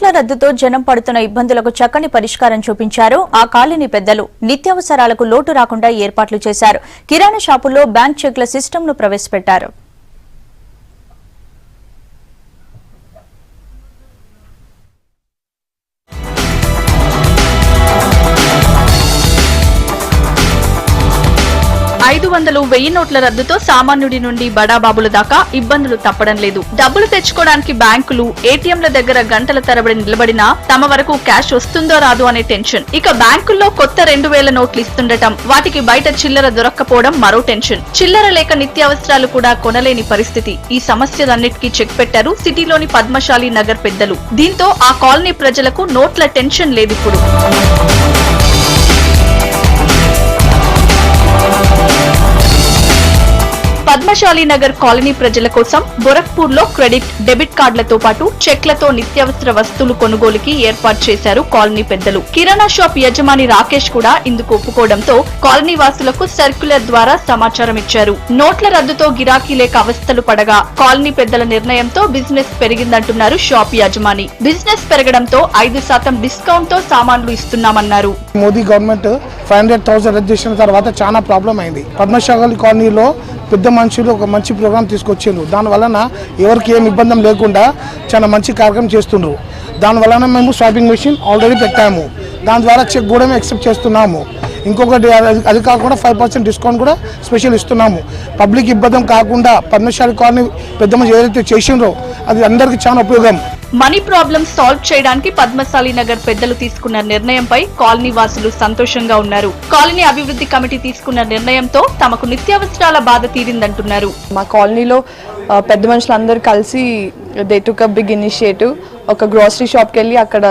నోట్ల రద్దుతో జనం పడుతున్న ఇబ్బందులకు చక్కని పరిష్కారం చూపించారు ఆ కాలనీ పెద్దలు. నిత్యావసరాలకు లోటు రాకుండా ఏర్పాట్లు చేశారు. కిరాణా షాపుల్లో బ్యాంక్ చెక్ల సిస్టమ్ను ప్రవేశపెట్టారు. $500,000 నోట్ల రద్దుతో సామాన్యుడి నుండి బడాబాబుల దాకా ఇబ్బందులు తప్పడం లేదు. డబ్బులు తెచ్చుకోవడానికి బ్యాంకులు, ఏటీఎంల దగ్గర గంటల తరబడి నిలబడినా తమ వరకు క్యాష్ వస్తుందో రాదు అనే టెన్షన్. ఇక బ్యాంకుల్లో కొత్త 2,000 నోట్లు ఇస్తుండటం, వాటికి బయట చిల్లర దొరక్కపోవడం మరో టెన్షన్. చిల్లర లేక నిత్యావసరాలు కూడా కొనలేని పరిస్థితి. ఈ సమస్యలన్నిటికీ చెక్ పెట్టారు సిటీలోని పద్మశాలి నగర్ పెద్దలు. దీంతో ఆ కాలనీ ప్రజలకు నోట్ల టెన్షన్ లేదిప్పుడు. పద్మశాలి నగర్ కాలనీ ప్రజల కోసం బొరక్పూర్ లో క్రెడిట్, డెబిట్ కార్డులతో పాటు చెక్లతో నిత్యావసర వస్తువులు కొనుగోలుకి ఏర్పాటు చేశారు కాలనీ పెద్దలు. కిరాణా షాప్ యజమాని రాకేష్ కూడా ఇందుకు ఒప్పుకోవడంతో కాలనీ వాసులకు సర్క్యులర్ ద్వారా సమాచారం ఇచ్చారు. నోట్ల రద్దుతో గిరాకీ లేక అవస్థలు పడగా కాలనీ పెద్దల నిర్ణయంతో బిజినెస్ పెరిగిందంటున్నారు షాప్ యజమాని. బిజినెస్ పెరగడంతో 5% డిస్కౌంట్ తో సామాన్లు ఇస్తున్నామన్నారు. మోదీ గవర్నమెంట్ 500,000 రద్దు చేసిన తర్వాత చాలా ప్రాబ్లం అయింది. పద్మశాలి కాలనీలో పెద్ద మనుషులు ఒక మంచి ప్రోగ్రామ్ తీసుకొచ్చిండ్రు. దానివలన ఎవరికి ఏం ఇబ్బంది లేకుండా చాలా మంచి కార్యక్రమం చేస్తుండ్రు. దానివలన మేము స్వాపింగ్ మెషిన్ ఆల్రెడీ పెట్టాము. దాని ద్వారా చెక్ కూడా మేము యాక్సెప్ట్ చేస్తున్నాము. ఇంకొకటి అది కాకుండా 5% డిస్కౌంట్ కూడా స్పెషల్ ఇస్తున్నాము. పబ్లిక్ ఇబ్బంది కాకుండా పద్మశాలి కాలనీ పెద్ద మనిషి ఏదైతే చేసిండ్రో అది అందరికీ చాలా ఉపయోగం. మనీ ప్రాబ్లం సాల్వ్ చేయడానికి పద్మశాలి నగర్ పెద్దలు తీసుకున్న నిర్ణయంపై కాలనీ వాసులు సంతోషంగా ఉన్నారు. కాలనీ అభివృద్ధి కమిటీ తీసుకున్న నిర్ణయంతో తమకు నిత్యావసరాల బాధ తీరిందంటున్నారు. మా కాలనీలో పెద్ద మనుషులందరూ కలిసి they took a big initiative. ఒక గ్రోసరీ షాప్కి వెళ్ళి అక్కడ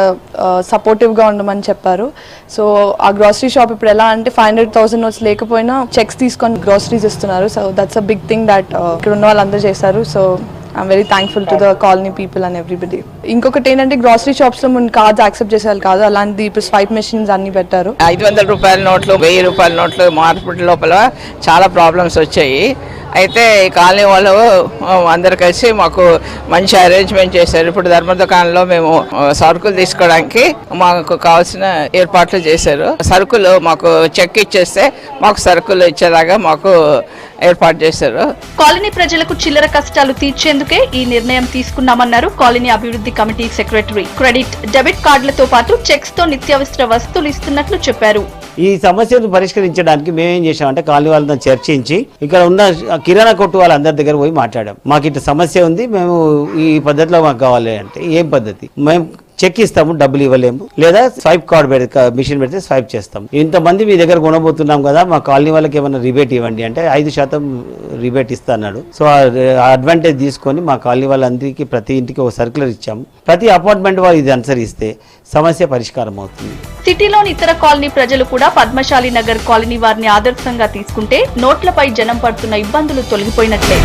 సపోర్టివ్గా ఉండమని చెప్పారు. సో ఆ గ్రోసరీ షాప్ ఇప్పుడు ఎలా అంటే 500,000 నోట్స్ లేకపోయినా చెక్స్ తీసుకొని గ్రోసరీస్ ఇస్తున్నారు. So that's a big thing that ఇక్కడ ఉన్న వాళ్ళందరూ చేశారు. So I'm very thankful to the colony people and everybody. ఇంకొకటి ఏంటంటే గ్రోసరీ షాప్స్ లో ముందు కార్డ్స్ యాక్సెప్ట్ చేసేవాళ్ళు కాదు. అలాంటి ఇప్పుడు స్వైప్ మెషిన్స్ అన్ని పెట్టారు. $500 నోట్లు, $1,000 నోట్లు మార్పిడి లోపల చాలా ప్రాబ్లమ్స్ వచ్చాయి. అయితే ఈ కాలనీ వాళ్ళు అందరు కలిసి మాకు మంచి అరేంజ్మెంట్ చేశారు. ఇప్పుడు ధర్మ దుకాణంలో మేము సరుకులు తీసుకోవడానికి మాకు కావాల్సిన ఏర్పాట్లు చేశారు. సరుకులు మాకు చెక్ ఇచ్చేస్తే మాకు సరుకులు ఇచ్చేలాగా మాకు ఏర్పాటు చేశారు. కాలనీ ప్రజలకు చిల్లర కష్టాలు తీర్చేందుకే ఈ నిర్ణయం తీసుకున్నామన్నారు కాలనీ అభివృద్ధి కమిటీ సెక్రటరీ. క్రెడిట్, డెబిట్ కార్డులతో పాటు చెక్స్ తో నిత్యావసర వస్తువులు ఇస్తున్నట్లు చెప్పారు. ఈ సమస్యను పరిష్కరించడానికి మేమేం చేసామంటే కాలనీ వాళ్ళతో చర్చించి ఇక్కడ ఉన్న కిరాణా కొట్టు వాళ్ళందరి దగ్గర పోయి మాట్లాడాం. మాకు ఇట్లా సమస్య ఉంది, మేము ఈ పద్ధతిలో మాకు కావాలి అంటే ఏం పద్ధతి, మేము చెక్ ఇస్తాము, డబ్బులు ఇవ్వలేము, లేదా స్వైప్ కార్డ్ మిషన్ పెడితే స్వైప్ చేస్తాం. ఇంతమంది మీ దగ్గర కొనబోతున్నాం కదా, మా కాలనీ వాళ్ళకి ఏమైనా రిబేట్ ఇవ్వండి అంటే 5% రిబేట్ ఇస్తా అన్నాడు. సో ఆ అడ్వాంటేజ్ తీసుకొని మా కాలనీ వాళ్ళందరికీ ప్రతి ఇంటికి ఒక సర్క్యులర్ ఇచ్చాము. ప్రతి అపార్ట్మెంట్ వాళ్ళు ఇది అనుసరిస్తే సమస్య పరిష్కారం అవుతుంది. సిటీలోని ఇతర కాలనీ ప్రజలు కూడా పద్మశాలి నగర్ కాలనీ వారిని ఆదర్శంగా తీసుకుంటే నోట్లపై జనం పడుతున్న ఇబ్బందులు తొలగిపోయినట్లే.